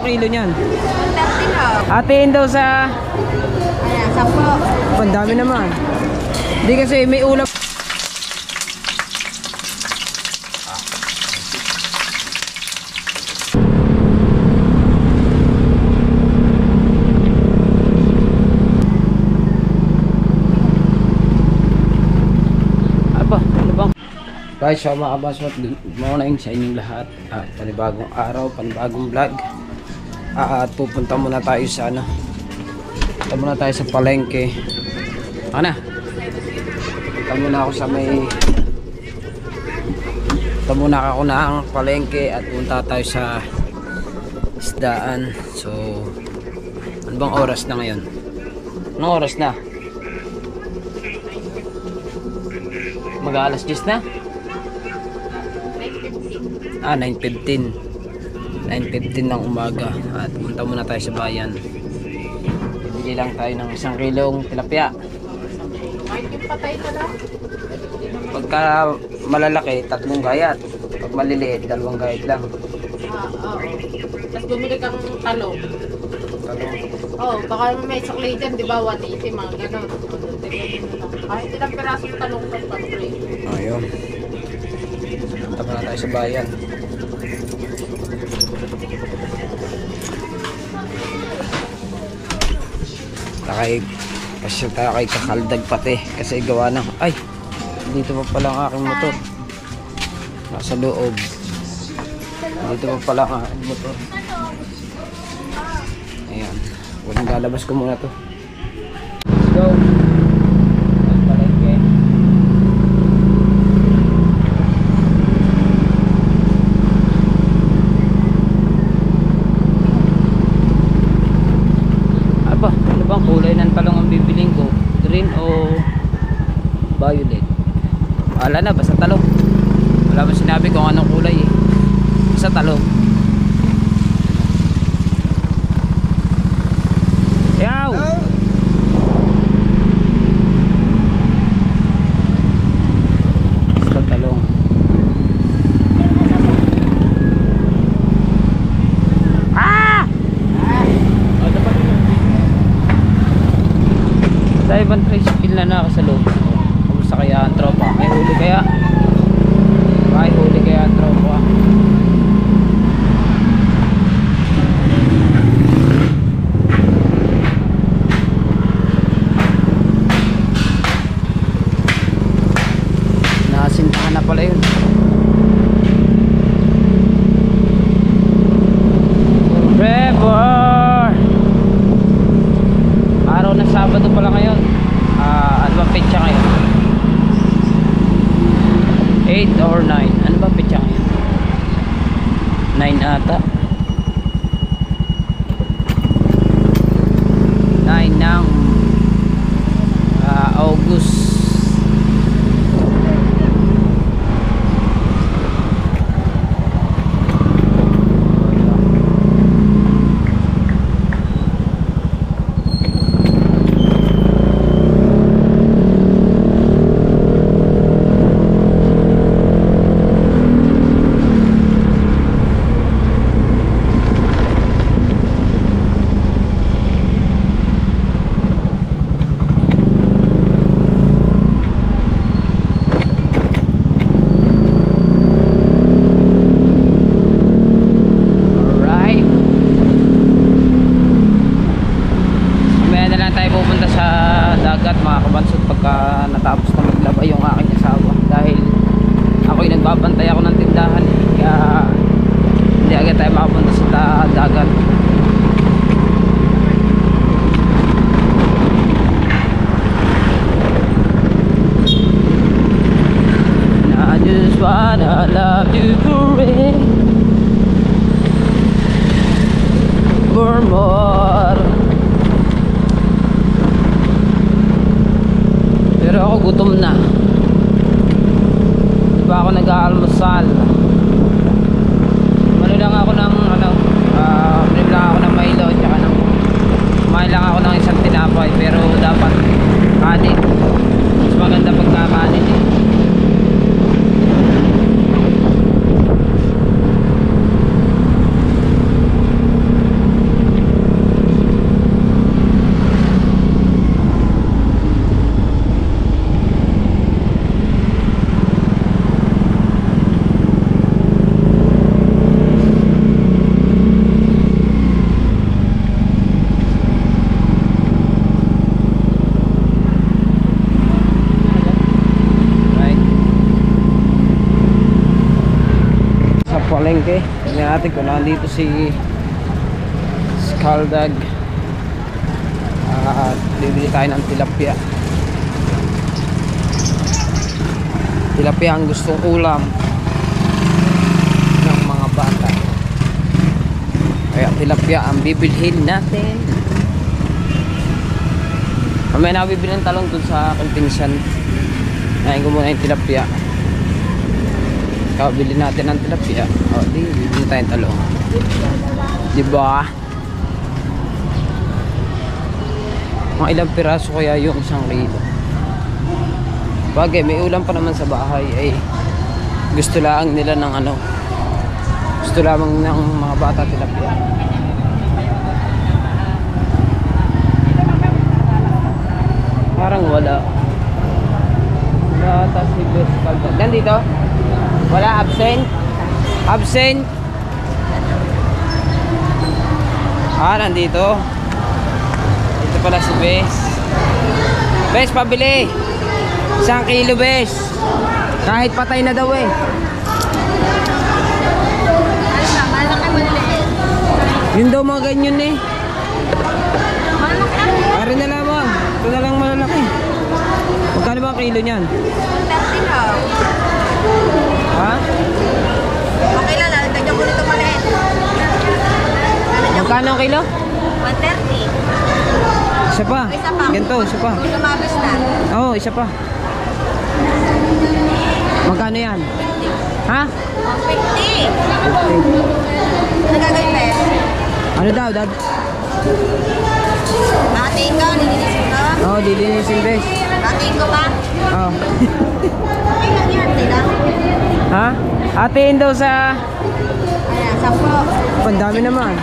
kilo niyan? 30 ho. Hatiin daw sa... Ayan, 10. Ang dami naman. Hindi kasi may ulam. Guys, so mga kabaswat, good morning sa inyong lahat. Panibagong araw, panibagong vlog. At pupunta muna tayo sa ano. Punta muna tayo sa palengke. Ano? Punta muna ako sa may... Punta muna ako na ang palengke at punta tayo sa isdaan. So, ano bang oras na ngayon? Anong oras na? Mag-aalas 10 na? 9:15 ng umaga at punta muna tayo sa bayan. Bibili lang tayo ng 1 kilong tilapia. Pagka malalaki 3 gayat, pag maliliit 2 gayat lang. Tapos bumili kang talong. Baka may sukli dyan, di ba? 180, mga gano'n. Kahit ilang pirasong talong ka pa, pre. Ayun, punta muna tayo sa bayan. Kasi tayo kay kakaldag pati kasi gawa ng ay dito pa pala ang aking motor, nasa loob. Dito pa pala ang aking motor. Ayan, walang lalabas ko muna to. Let's go. Kulay ng talong ang bibiling ko, green o violet? Wala na, basta talong. Wala ba sinabi kung anong kulay eh. Basta talong. Yaw! Basta talong. Sa ibang tricycle na nakasalog. Kamusta kaya ang tropa? May huli kaya? May huli kaya ang tropa? Nakasintahan na pala yun. Forever! Araw na Sabado pala ngayon. Ano ba petsa ngayon? 8 or 9? Ano ba petsa ngayon? 9 ata. 9 ng August. Natapos na maglaba yung aking asawa dahil ako'y nagbabantay ako ng tindahan kaya hindi agad tayo makapunta sa dagat. I just wanna love you for more. Pero ako gutom na. Di ba ako nag-aalmusal? Mano lang ako ng minum lang ako ng Milo tsaka kumain lang ako ng isang tinapay pero dapat kanin. Mas maganda pagkakanin eh. palengke. Tingnan natin kung nandito si Skaldag. At bibili tayo ng tilapia. Tilapia ang gustong ulam ng mga bata. Kaya tilapia ang bibilhin natin. May nabibili ng talong dun sa aking pinsan. Nahin ko muna yung tilapia. Kaya bilhin natin ng tilapia. O di, bibili tayong talong. Diba? Mga ilang piraso kaya yung 1 kilo. Bagay, may ulam pa naman sa bahay. Ay gusto lang nila ng ano. Gusto lamang ng mga bata tilapia. Parang wala. Bata si Bes Kaldag. Nandito? Wala, absent? Absent? Nandito. Ito pala si Bes. Bes, pabili. 1 kilo, Bes. Kahit patay na daw eh. Yun daw mga ganyan eh. Pare na lamang. Ito na lang malalaki. Magkano ba ang kilo niyan? 30 lang. Ha? Okay lang, nalagyan ko nito maliit. Magkano ang kilo? 130. Isa pa. Isa pa. Ganito, isa pa. Kung lumabas na. Oo, isa pa. Magkano yan? 50. Ha? 150. 50. Ano gagawin, Pes? Ano daw, Dad? Hatiin ko, lilinisin ko. Oo, dilinisin, Bes. Hatiin ko pa. Oo. Okay lang yan, tila. Ha? Hatiin daw sa... Ayan, 10. Pandami naman.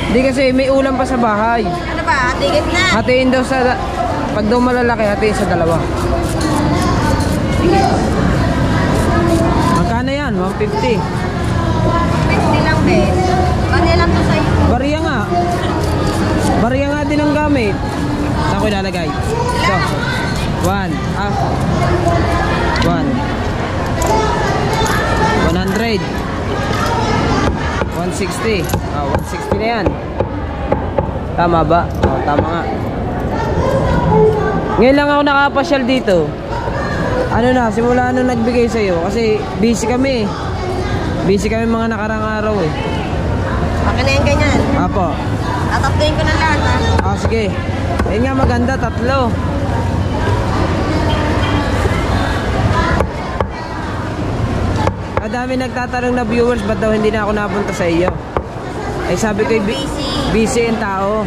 Hindi kasi may ulam pa sa bahay. Ano ba, hatigit na. Hatiin daw sa... Pag daw malalaki, hatiin sa 2. Magkano yan? 150. 50 lang, Pes. Bali lang to sa'yo. Bariya nga. Bariya nga din ang gamit. Saan ko ilalagay? Ito. 1. 1. 100. 160. 160 na yan. Tama ba? Tama nga. Ngayon lang ako nakapasyal dito. Ano na, simula nung nagbigay sa'yo. Kasi busy kami. Busy kami mga nakarang araw eh. Okay na yan ganyan. Apo. Tatapduin ko na lahat, ha? Sige. Ayun nga maganda, 3. Madami nagtatanong na viewers, ba't daw hindi na ako napunta sa iyo? Ay sabi ko, busy yung tao.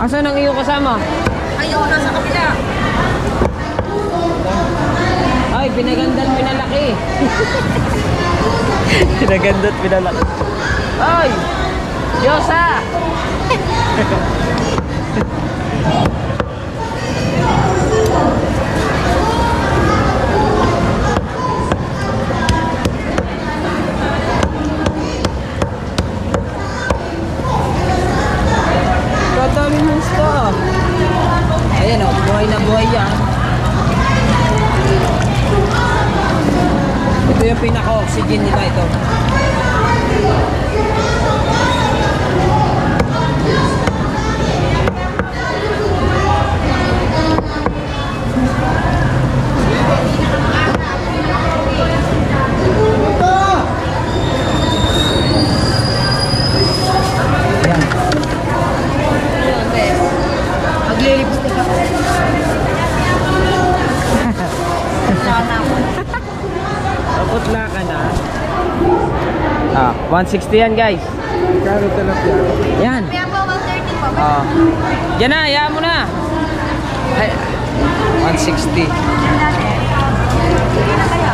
Asan ang iyong kasama? Ayaw, nasa kapila. Ay, pinagandang pinalaki. Pinagandang pinalaki. Ay! Diyosa! Kadami mong stock. Ayan o, buhay na buhay yan. Ito yung pinaka-oxygen nila ito. Ayan. Maglilipstick ako. Sana ako. Putla ka na. 160 yan guys. Kano talapia? Yan. Kaya po, 130 po. Yan na, hayaan mo na. Ay, 160. Hindi na kaya.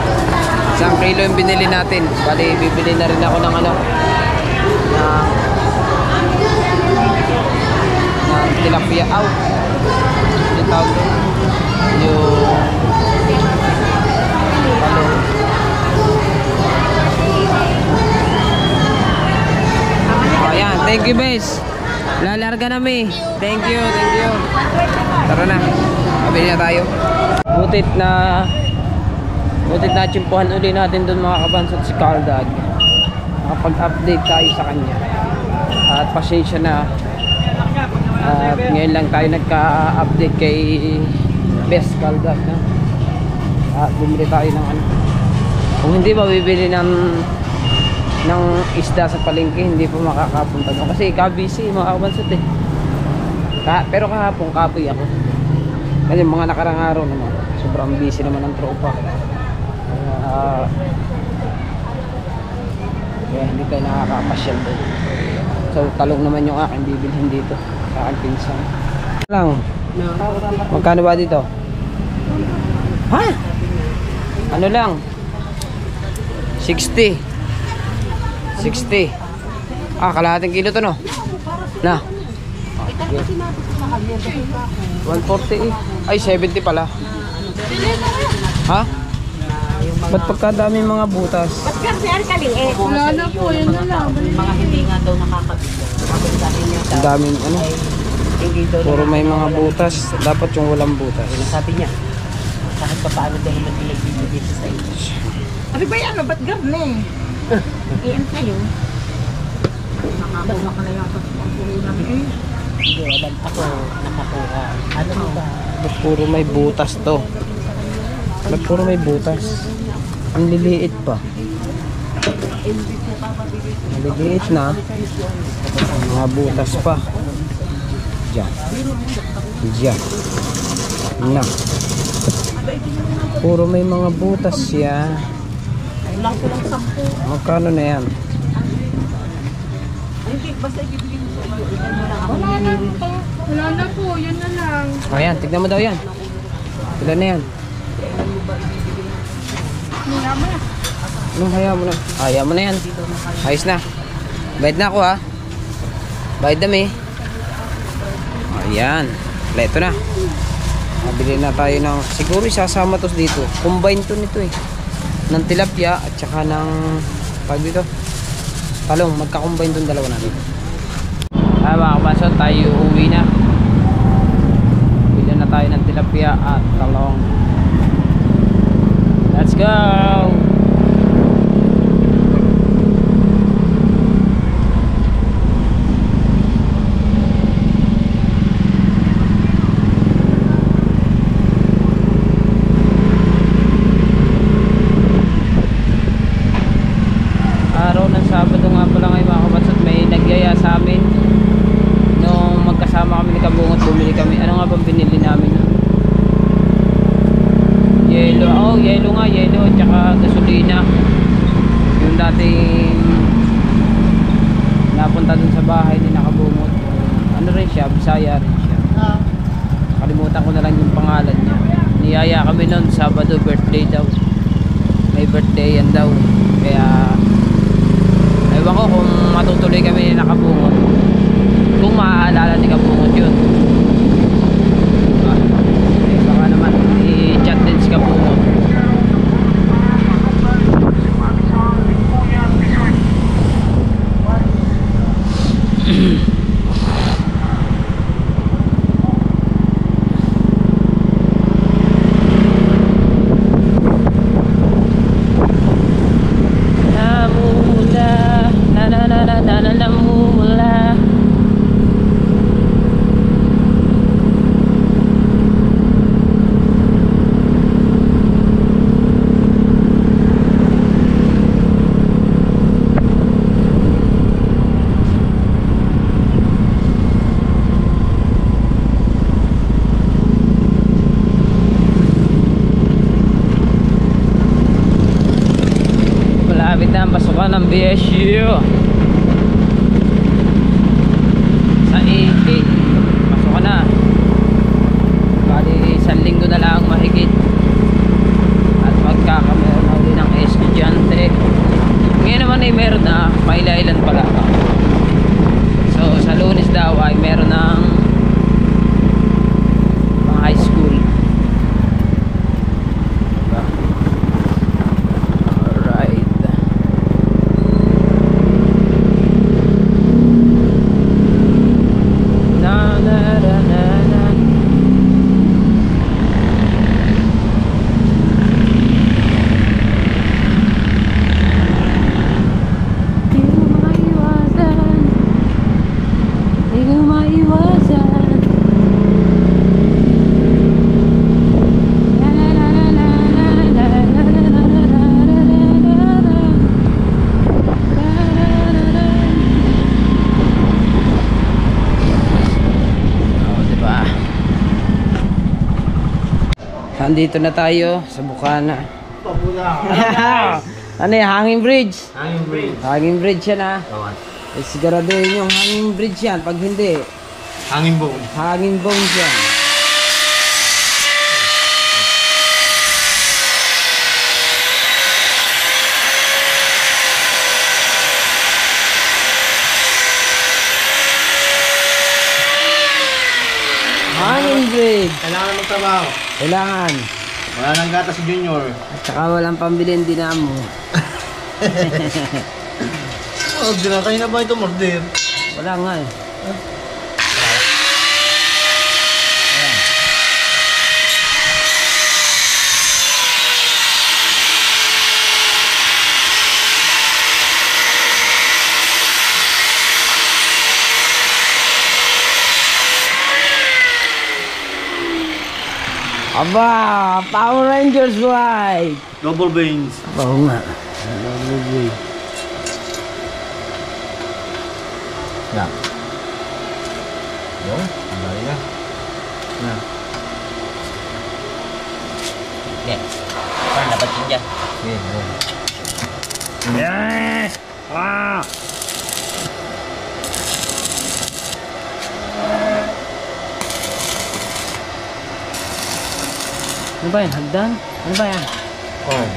1 kilo yung binili natin. Bali, bibili na rin ako ng ano. Ng tilapia. Aw. Yung tawag doon. Ayan, thank you, Bes. Lalaro Karga na mi. Thank you, thank you. Tara na. Pabili na tayo. Butit na tsimpuhan uli natin doon mga kabansot si Cardag. Nakapag-update tayo sa kanya. At pasensya na. At ngayon lang tayo nagka-update kay Best Cardag na. At bumili tayo ng ano. Kung hindi mabibili ng isda sa palengke, hindi po makakapunta doon. Kasi ka-busy mga kabansot eh. Pero kahapon kapoy ako. Kasi mga nakarang araw naman, sobrang busy naman ng tropa. Kaya hindi tayo nakakapasyal doon. So talong naman yung aking bibilhin dito sa aking pinsan. Lang. Magkano ba dito? Ha? Ano lang? 60. 60. Kalahating kilo to no? Na. 140 eh. Ay 70 pala. Ha? Ba't pagkadami mga butas? Ba't kasi ang kaliit? Wala na po, yun na lang. Mga hindi nga daw nakakabito. Ang daming ano. Puro may mga butas. Dapat yung walang butas. Sabi niya, kahit pa paano dahil nagpinagbibigay siya sa iyo. Sabi ba yan, ba't gabne? Iyan kayo. Nakakuha ka na yung pagpupunin namin. Hindi, alam ako nakakuha. Ano mo ba? Ba't puro may butas to? Ba't puro may butas? Ang liliit pa. Maliliit na. Mga butas pa. Diyan. Diyan. Na. Puro may mga butas yan. Lang ko lang 10. Magkano na yan? Hindi, basta ibibigay mo sa iyo. Wala na po, yun na lang. Ayan, tignan mo daw yan. Ilan na yan? Anong haya mo na? Haya mo na yan. Ayos na. Bayad na ako ha. Bayad dami. Ayan. Leto na. Nabili na tayo ng, siguro isasama to dito. Combine to nito eh. Ng tilapia at saka ng pag dito. Talong, magka-combine dun dalawa natin. Mga kabaso, tayo uwi na. Bili na tayo ng tilapia at talong. Let's go! Araw ng Sabado nga pala ngayon mga kabansot, may nagyaya sa amin nung magkasama kami ni Kabungot, bumili kami. Ano nga bang binili namin? Yelo, yelo nga, yelo at saka gasolina. Yung dating napunta dun sa bahay ni Nakabungot, ano rin siya, Bisaya rin siya. Kalimutan ko na lang yung pangalan niya. Niyaya kami nun, Sabado, birthday daw. May birthday yan daw. Kaya ewan ko kung matutuloy kami ni Nakabungot, kung maaalala ni Kabungot yun. Baka naman i-chat din si Kabungot. Malapit na ang pasukan ng BSU sa 18. Pasukan na. Bali isang linggo na lang mahigit at magkakameron na ulit ng estudyante. Ngayon naman ay meron na, paila-ilan pala. So sa Lunes daw ay meron ng mga high school. nandito na tayo sa Bukana. Ano yung hanging bridge? Hanging bridge. Hanging bridge yan ha. Siguraduhin yung hanging bridge yan. Pag hindi, Hanging bone. hanging bones yan. Hanging bridge. Kailangan magtrabaho. Kailangan. Wala nang gata si Junior. At saka walang pambili ng dinamo. Oh, di na kayo na ba ito morder? Wala nga eh. Aba, Power Rangers White! Double veins. Oo nga. Double. Yan. Yung, ang bali na. Yan. Yan. Parang dapat yun dyan. Yan, yan. Yes! Ah! Ano ba yan? Hagdan? Ano ba yan? Oh.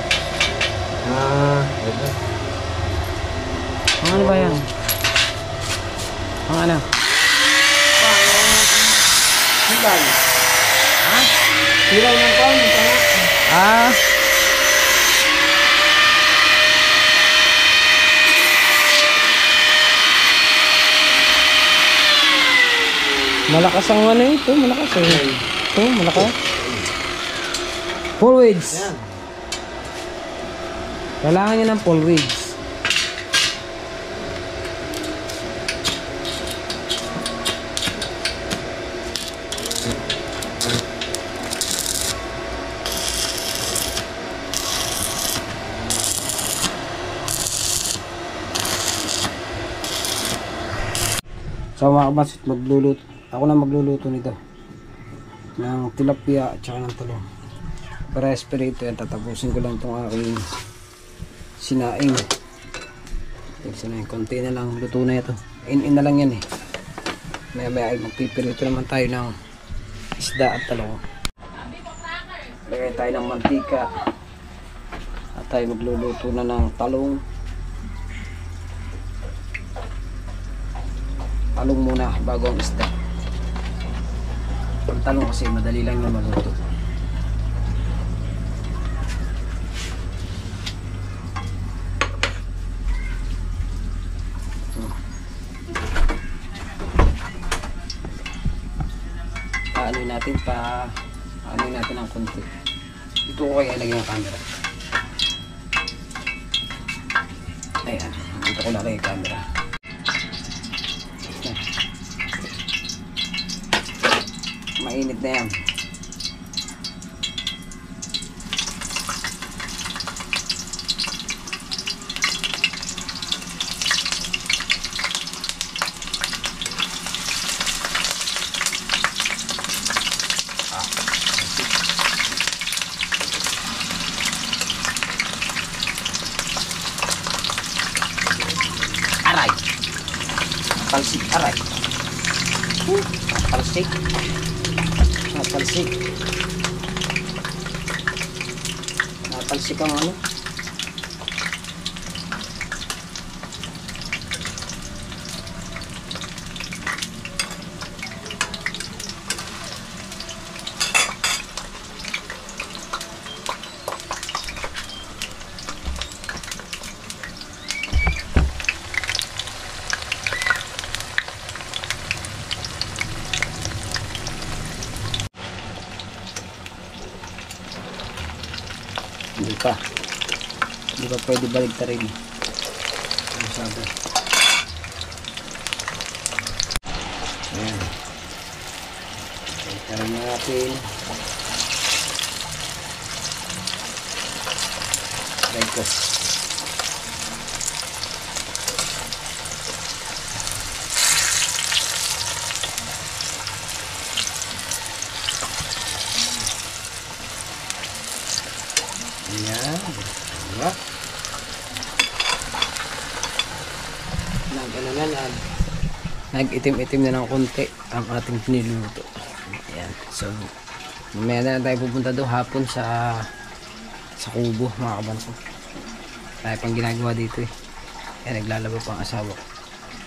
Ito. Ano ba yan? Ang ano? Hintay. Ha? Hilaw ng pan. Ah? Malakas ang ano ito, malakas eh. Ito, malakas. Full widths. Yan. Kailangan niya ng full widths. So mga kabasit, magluluto. Ako na magluluto nito. Ng tilapia at saka ng talong. Para espirito yan, tatapusin ko lang itong aking sinaing. Sinaing, konti na lang, luto na ito. In na lang yan eh. Maya maya ay magpipirito naman tayo ng isda at talong. Lagay tayo ng mantika. At tayo magluluto na ng talong. Talong muna bago ang isda. Ang talong kasi madali lang yung maluto. Paanoy natin ng konti. Ito ko kaya ilagay ang camera. Ayan, dito ko lagay ang camera. Mainit na yan. Aray. Talsik, aray. Talsik. Talsik. Talsik ang ano. Hindi pa pwede baligtarin. Ano sabi? Ayan. Baligtarin natin. Baligtas. Diba? Nag-itim-itim na ng konti ang ating niluluto. Ayan. So, mamaya na lang tayo pupunta doon hapon sa kubo, mga kabanso. Tayo pang ginagawa dito eh. Kaya naglalaba pang asawa ko.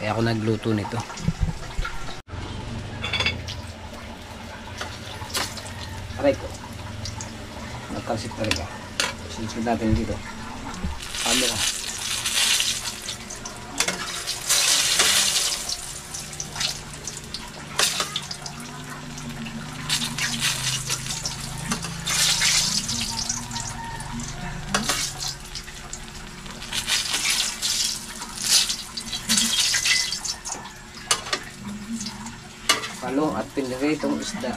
Kaya ako nagluto nito. Aray ko. Nagkalsip talaga. Sinunod natin dito. Camera. Palong at piniritong isda.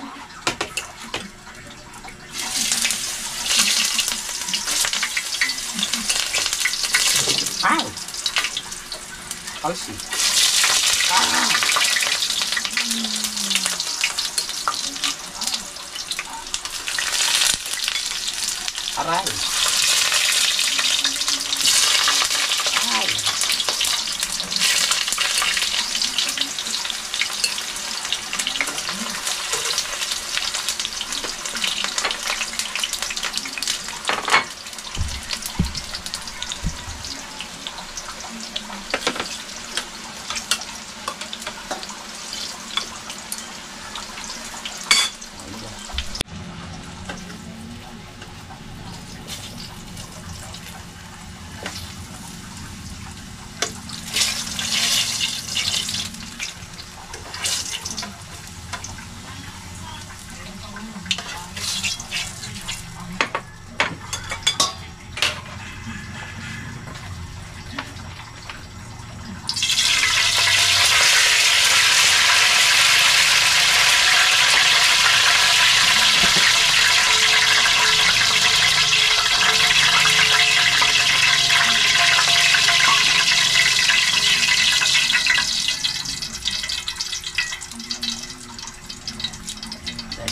Ay! Kalsi. Aray. Ay.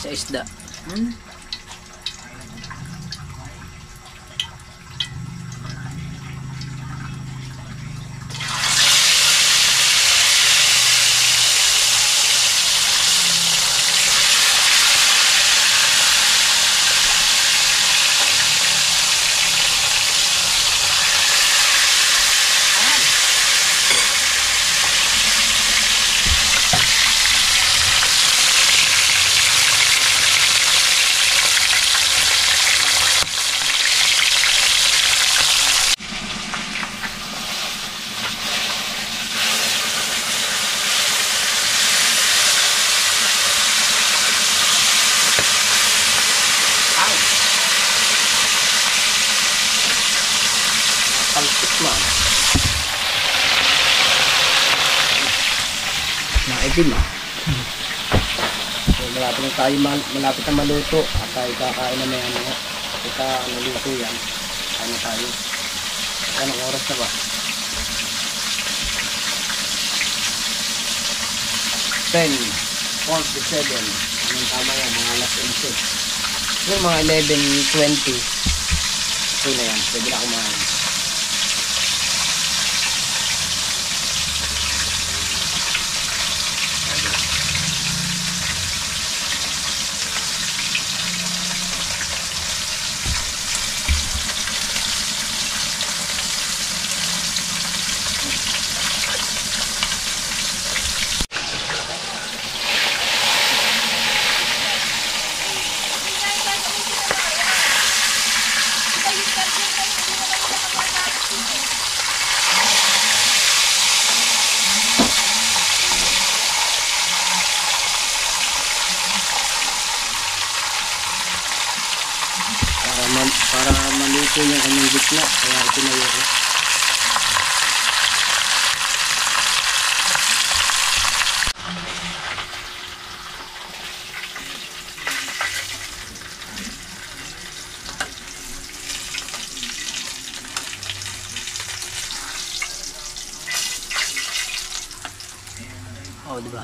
Sa isda. Kalsip man. Naitim ah. So, malapit na maluto at tayo kakain na may ano. Kita naluto yan. Ano tayo? Anong oras na ba? 10:47. Anong tama yan? Mga alas 11. Yung mga 11:20. Ito na yan. Pwede na kumain. Para maluto yung kanyang gitna, kaya itinayo ko. Oh, diba?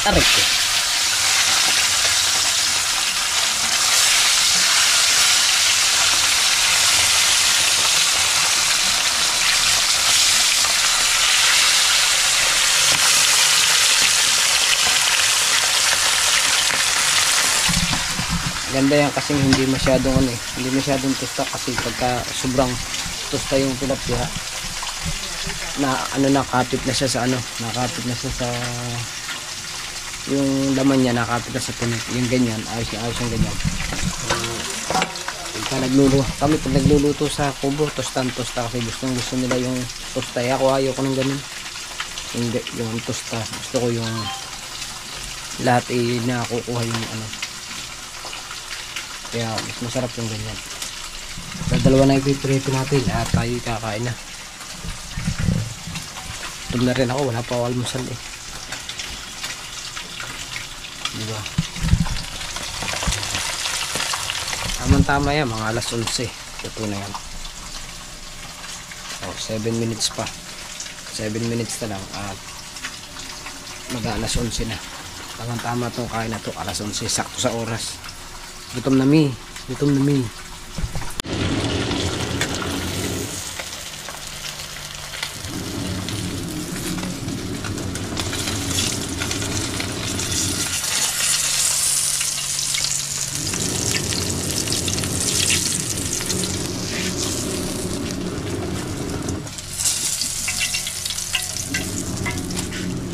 Tarik ko. Ganda yan kasing hindi masyadong ano eh, hindi masyadong tusta kasi pagka sobrang tusta yung tilapia na ano nakapit na siya sa ano, nakapit na siya sa yung laman niya, nakapit na sa puno. Yung ganyan, ayos yung ganyan. Kami pag nagluluto sa kubo, tosta kasi gusto nila yung tosta. Ako ayaw ko ng ganun. Yung tosta, gusto ko yung lahat nakukuha yung ano. Kaya mas masarap yung ganyan. Dalawa na ipiprito natin at tayo kakain na. Tum na rin ako, wala pa ako almusal eh. Diba? Tama yan, mga alas 11. Ito na yan. Oh, 7 minutes pa. 7 minutes na lang at mag-alas 11 na. Tama itong kain na to, alas 11, sakto sa oras. Gutom na mi.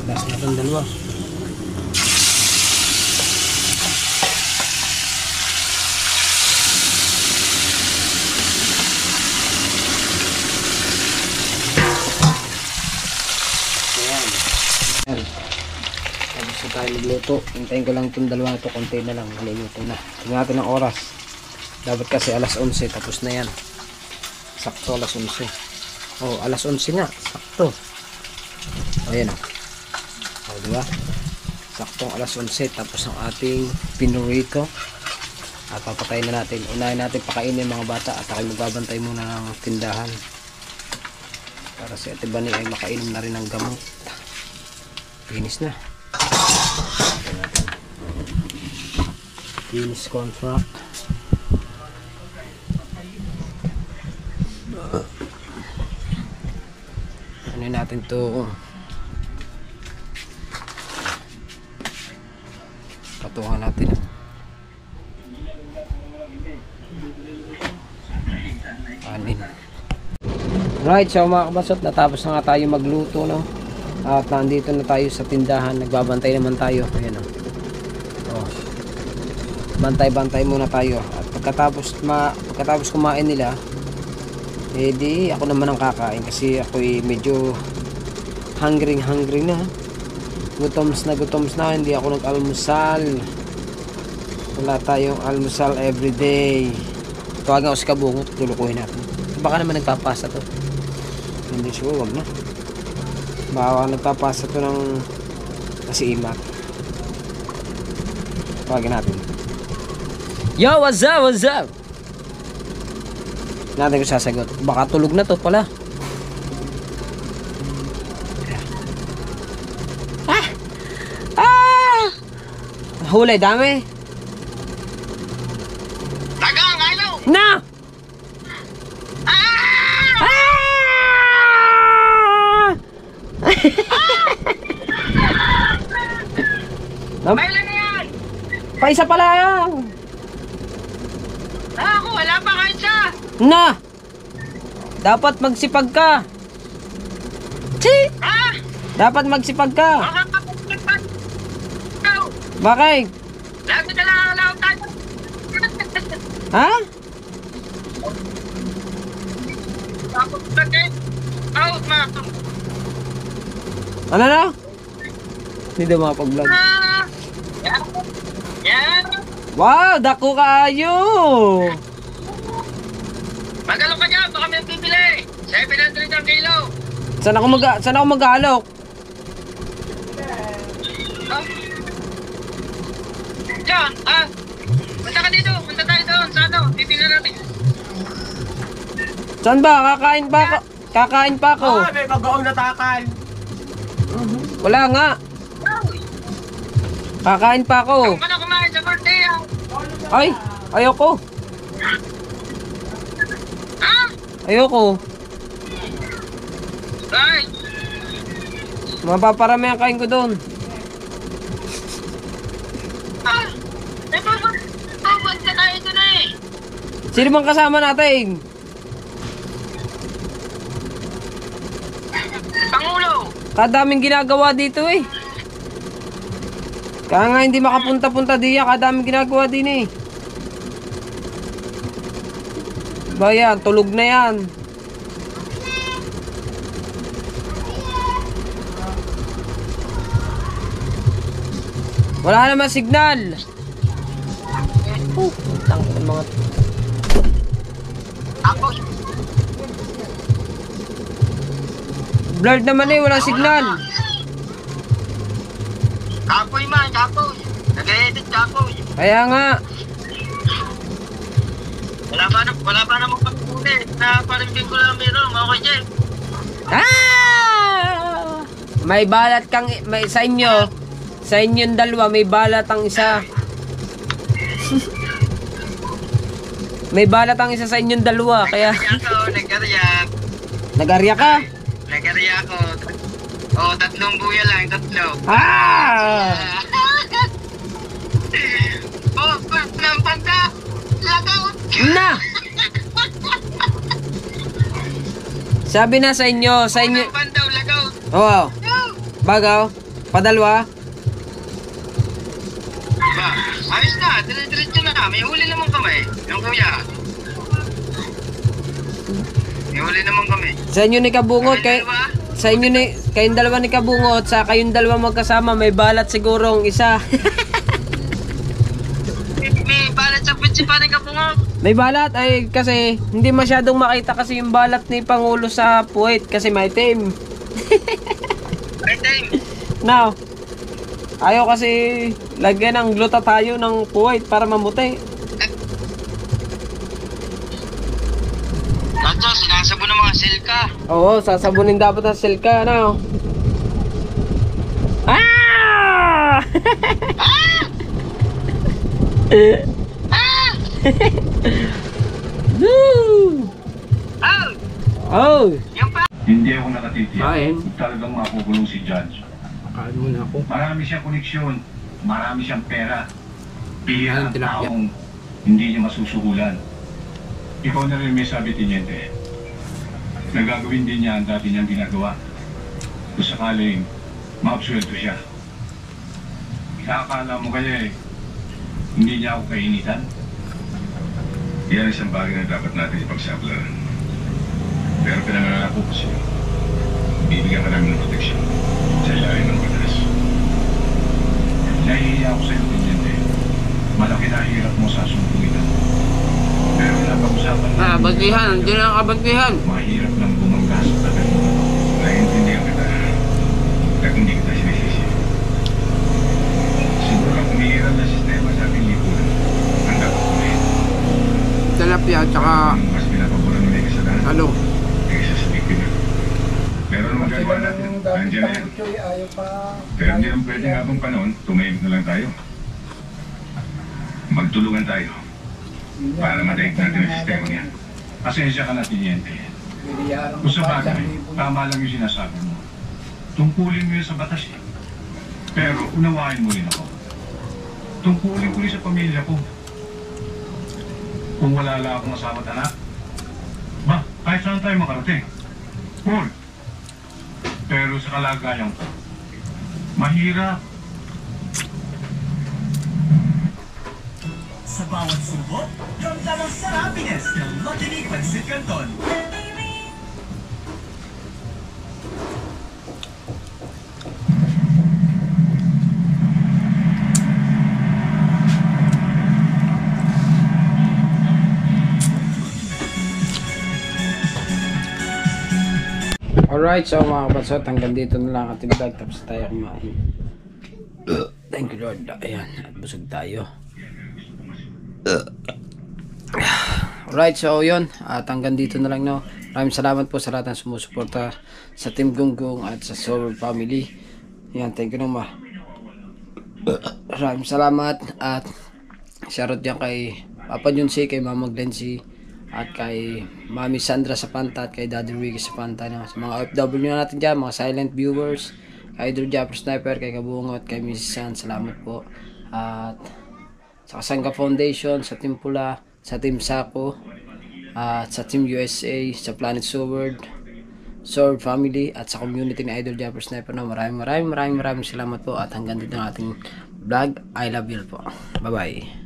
Last na itong dalawa. Tapos na tayo magluto. Hintayin ko lang itong dalawa na ito. Konti na lang. Maluluto na. Tingnan natin ang oras. Dapat kasi alas 11. Tapos na yan. Sakto alas 11. Oh, alas 11 nga. Sakto. Ayan o. Oh, diba? Saktong alas 11. Tapos ang ating pinurito. At papatayin na natin. Unahin natin pakainin mga bata. At ako magbabantay muna ng tindahan. Para si Ate Bani ay makainom na rin ng gamot. Finish na. Finish contract. Ano natin to? Patungan natin. Anin. Right, so mga kabasot, natapos na nga tayo magluto, no? At nandito na tayo sa tindahan, nagbabantay naman tayo. Ayan, oh. Bantay-bantay muna tayo. At pagkatapos kumain nila, di ako naman ang kakain kasi ako'y medyo hungry na. Gutoms na, hindi ako nag-almusal. Wala tayong almusal everyday. Tawagan ko si Kabungot, tulukuhin natin. Baka naman nagpapasa to. Hindi sure, wag na. Baka nagpapasa to ng kasiimat. Tawagin natin. Yo, what's up? Natin ko sasagot. Baka tulog na to pala. Hulay, dami. Tagang, ayaw! Na! May lang yan! Paisa pa lang. Ako, wala pa kayo siya! Na! Dapat magsipag ka. Chi! Ha? Dapat magsipag ka. Bakit? Lagi na lang alaw tayo! Ha? Tapos bakit? Out, ma! Ano na? Hindi daw makapag-vlog. Yan! Yan! Wow! Dako kayo! Magalo ka dyan! Baka may bibili! 700 ang kilo! Saan ako mag-aalok? Diyan! Punta ka dito! Punta tayo doon! Sa ano? Titignan natin! Saan ba? Kakain pa ako. May bagoong natakan. Wala nga. Kakain pa ako. Ano kumain sa birthday ah? Ay, ayoko. Ha? Ayoko. Ay! Mapaparami ang kain ko doon. Ah! Eh, babag ka tayo doon eh! Sino bang kasama natin? Pangulo! Kadaming ginagawa dito eh. Kaya nga hindi makapunta-punta diya. Kadaming ginagawa din eh. Ba yan, tulog na yan. Wala naman signal. Oh, tangin mga... Tapos, Blurred naman eh, walang signal. kapoy man, kapoy! Nag-edit kapoy! Kaya nga. Wala pa namang pagkulit na parang ko lang meron, okay Jeff? Ah! May balat kang sa inyo. Sa inyong dalawa may balat ang isa. May balat ang isa sa inyong dalawa kaya Nag-arya. nag-arya ka. Nag-arya ako. Oo, 3 buya lang, 3. Ah! Oh, ng pagka! Lagaw! Na. Sabi na sa inyo, Ng pandaw, lagaw! Oh, bagaw, padalwa. Ba, ayos na, dire-diretso na. May huli naman kami, yung kuya. May huli naman kami. Sa inyo ni Kabungot, Kami dalawa? sa inyo ni kayong dalawa ni Kabungot, sa kayong dalawa magkasama may balat sigurong isa. May balat sa putsi pa rin ka bungot. May balat ay kasi hindi masyadong makita kasi yung balat ni Pangulo sa puwet kasi may itim. Right time. Now, ayaw kasi lagyan ng glutathione ng puwet para mamuti. Kaso, sinasabo ng mga silka. Oo, sasabunin dapat ang silka, ano? Ah! Woo! Oh! Oh! Yung pa! Hindi ako nakatitiyak. Kain. Talagang makukulong si Judge. Kain muna ako. Marami siyang koneksyon. Marami siyang pera. Ayun, Bihira ang tilapia. taong hindi niya masusuhulan. Ikaw na rin may sabi, Tiniente. Nagagawin din niya ang dati niyang ginagawa. Kung sakaling maabsuelto siya. Nakakala mo kaya hindi niya ako kainitan? Yan isang bagay na dapat natin ipagsablaran. Pero pinangarap ko kasi, bibigyan ka namin ng proteksyon sa ilalim ng batas. Nahihiya ako sa iyo, Tiniente. Malaki na hirap mo sa sumpungitan. Pero napag-usapan namin... Bantihan, hindi na nakabantihan. Mahirap lang bumangga sa tabi mo. Naiintindihan kita. At hindi kita sinisisi. Siguro ang umiiral na sistema sa ating lipunan. Ang dapat kumain. Tilapia at saka Mas pinapaboran nila yung kasalanan. ano. Kaysa sa biktima. Pero anong magagawa natin? Nandiyan na yan. Pero hindi naman pwede nga akong panahon, tumahimik na lang tayo. Magtulungan tayo. Para madaig natin ang sistema niya. Pasensya ka na, Tiniente. Kung sa bagay, tama lang yung sinasabi mo. Tungkulin mo yun sa batas eh. Pero unawain mo rin ako. Tungkulin ko rin sa pamilya ko. Kung wala lang akong asawa at anak, ba, kahit saan tayo makarating. Cool. Pero sa kalagayan ko, mahirap. Sa bawat subok, ramdam ang sarapiness ng Lucky Me Pancit Canton. Alright, so mga kabatsot, hanggang dito na lang ating vlog. Tapos tayo kumain. Thank you Lord. Ayan, at busog tayo. Alright, so yun. At hanggang dito na lang, no. Maraming salamat po sa lahat ng sumusuporta sa Team Gunggong at sa Soul Family. Ayan, thank you naman. Maraming salamat at shoutout dyan kay Papa Junsi, kay Mama Glency at kay Mami Sandra Sapanta at kay Daddy Ricky Sapanta, no? Sa mga OFW natin dyan, mga silent viewers, kay Idol Japper Sniper, kay Kabungot, kay Mrs. San, salamat po. At sa Kasangga Foundation, sa Team Pula, sa Team Sako, at sa Team USA, sa Planet Sword Family, at sa community ni Idol Japper Sniper, no? Maraming salamat po at hanggang dito ang ating vlog. I love you po. Bye bye.